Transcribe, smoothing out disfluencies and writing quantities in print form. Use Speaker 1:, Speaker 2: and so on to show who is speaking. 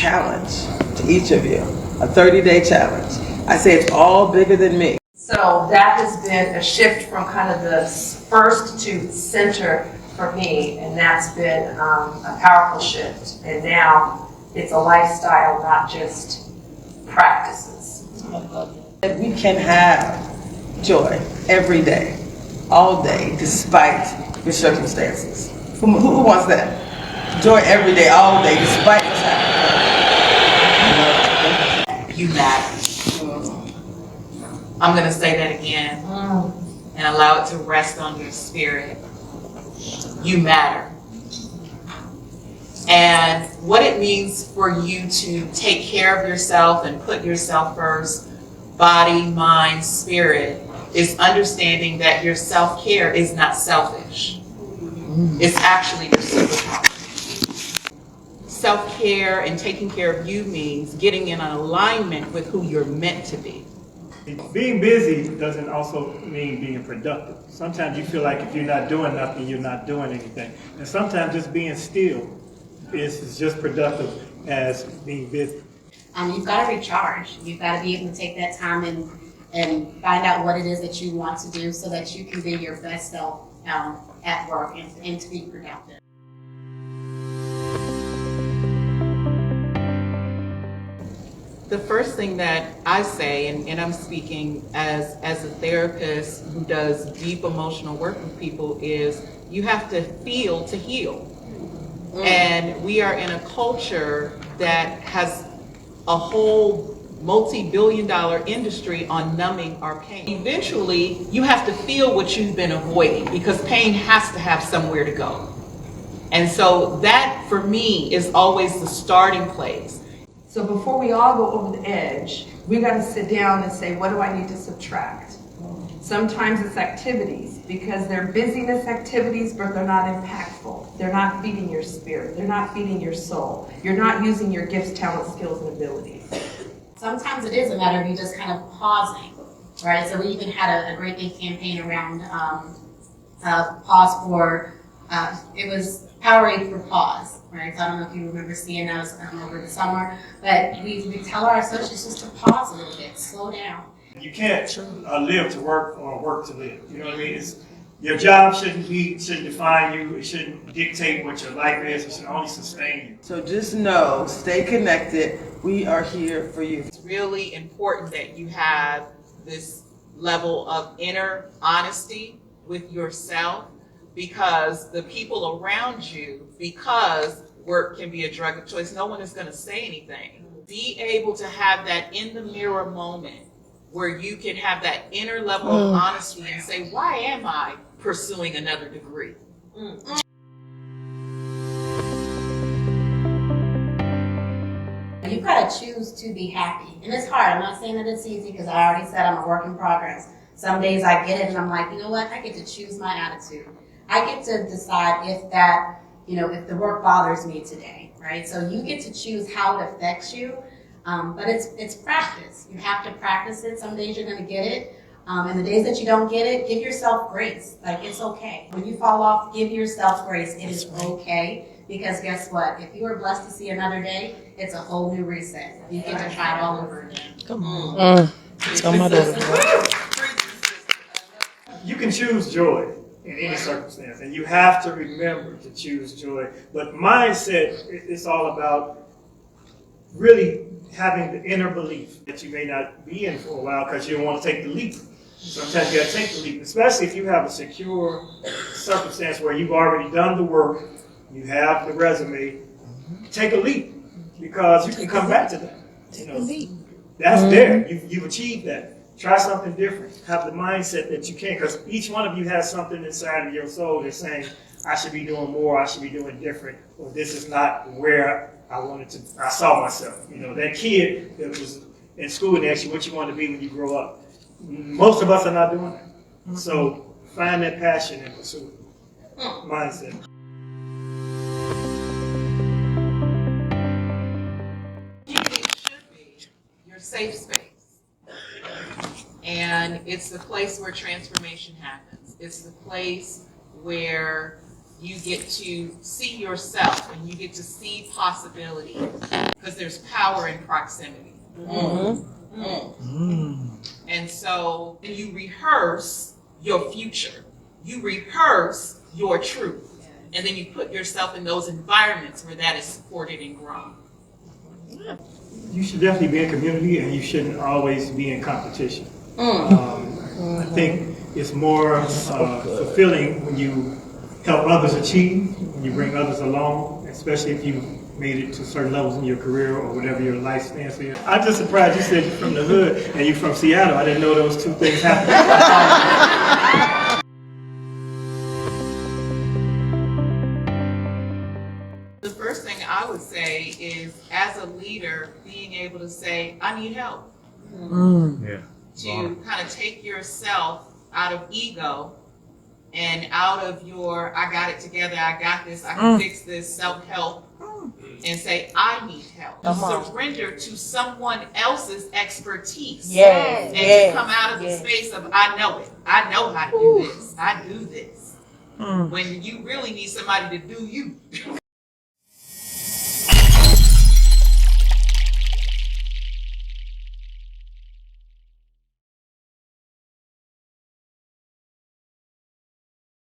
Speaker 1: challenge to each of you, a 30-day challenge. I say it's all bigger than me.
Speaker 2: So that has been a shift from kind of the first to center for me, and that's been a powerful shift. And now it's a lifestyle, not just practices.
Speaker 1: We can have joy every day, all day, despite your circumstances. Who wants that? Joy every day, all day, despite what's happening.
Speaker 3: You matter. I'm going to say that again and allow it to rest on your spirit. You matter. And what it means for you to take care of yourself and put yourself first, body, mind, spirit, is understanding that your self-care is not selfish. It's actually your superpower. Self-care and taking care of you means getting in an alignment with who you're meant to be.
Speaker 4: Being busy doesn't also mean being productive. Sometimes you feel like if you're not doing nothing, you're not doing anything. And sometimes just being still is just productive as being busy.
Speaker 5: You've got to recharge. You've got to be able to take that time and find out what it is that you want to do so that you can be your best self at work and to be productive.
Speaker 3: The first thing that I say, and I'm speaking as a therapist who does deep emotional work with people, is you have to feel to heal. And we are in a culture that has a whole multi-billion-dollar industry on numbing our pain. Eventually, you have to feel what you've been avoiding because pain has to have somewhere to go. And so that, for me, is always the starting place.
Speaker 2: So before we all go over the edge, we got to sit down and say, what do I need to subtract? Sometimes it's activities, because they're busyness activities, but they're not impactful. They're not feeding your spirit. They're not feeding your soul. You're not using your gifts, talents, skills, and abilities.
Speaker 5: Sometimes it is a matter of you just kind of pausing, right? So we even had a great big campaign around pause for, it was Powerade for Pause, right? So I don't know if you remember seeing those over the summer, but we tell our associates just to pause a little bit, slow down.
Speaker 4: You can't live to work or work to live. You know what I mean? Your job shouldn't define you. It shouldn't dictate what your life is. It should only sustain you.
Speaker 1: So just know, stay connected. We are here for you.
Speaker 3: It's really important that you have this level of inner honesty with yourself, because the people around you, because work can be a drug of choice, no one is going to say anything. Be able to have that in the mirror moment where you can have that inner level of honesty and say, why am I pursuing another degree?
Speaker 5: You've got to choose to be happy. And it's hard. I'm not saying that it's easy because I already said I'm a work in progress. Some days I get it and I'm like, you know what? I get to choose my attitude. I get to decide if that, if the work bothers me today, right? So you get to choose how it affects you. But it's practice. You have to practice it. Some days you're going to get it. And the days that you don't get it, give yourself grace. Like, it's okay. When you fall off, give yourself grace. It is okay. Because guess what? If you were blessed to see another day, it's a whole new reset. You get to try it all over again.
Speaker 6: Come on. Tell my daughter.
Speaker 4: You can choose joy in any circumstance, and you have to remember to choose joy. But mindset, it's all about really having the inner belief that you may not be in for a while because you don't want to take the leap. Sometimes you got to take the leap, especially if you have a secure circumstance where you've already done the work, you have the resume. Take a leap, because you can come back to that. That's there. You've achieved that. Try something different. Have the mindset that you can, because each one of you has something inside of your soul that's saying, I should be doing more, I should be doing different, or this is not where I saw myself. That kid that was in school and asked you what you want to be when you grow up. Most of us are not doing that. So find that passion and pursue it. Mindset.
Speaker 3: It should be your safe space. And it's the place where transformation happens. It's the place where you get to see yourself and you get to see possibility because there's power in proximity. And so you rehearse your future, you rehearse your truth, and then you put yourself in those environments where that is supported and grown.
Speaker 4: You should definitely be in community, and you shouldn't always be in competition. I think it's more fulfilling when you help others achieve, when you bring others along, especially if you made it to certain levels in your career or whatever your life stance is. I'm just surprised you said you're from the hood and you're from Seattle. I didn't know those two things happened.
Speaker 3: The first thing I would say is, as a leader, being able to say, I need help. To kind of take yourself out of ego and out of your, I got it together, I got this, I can fix this, self-help, and say, I need help. Surrender to someone else's expertise. And to come out of the space of, I know it. I know how to do this. I do this. When you really need somebody to do you.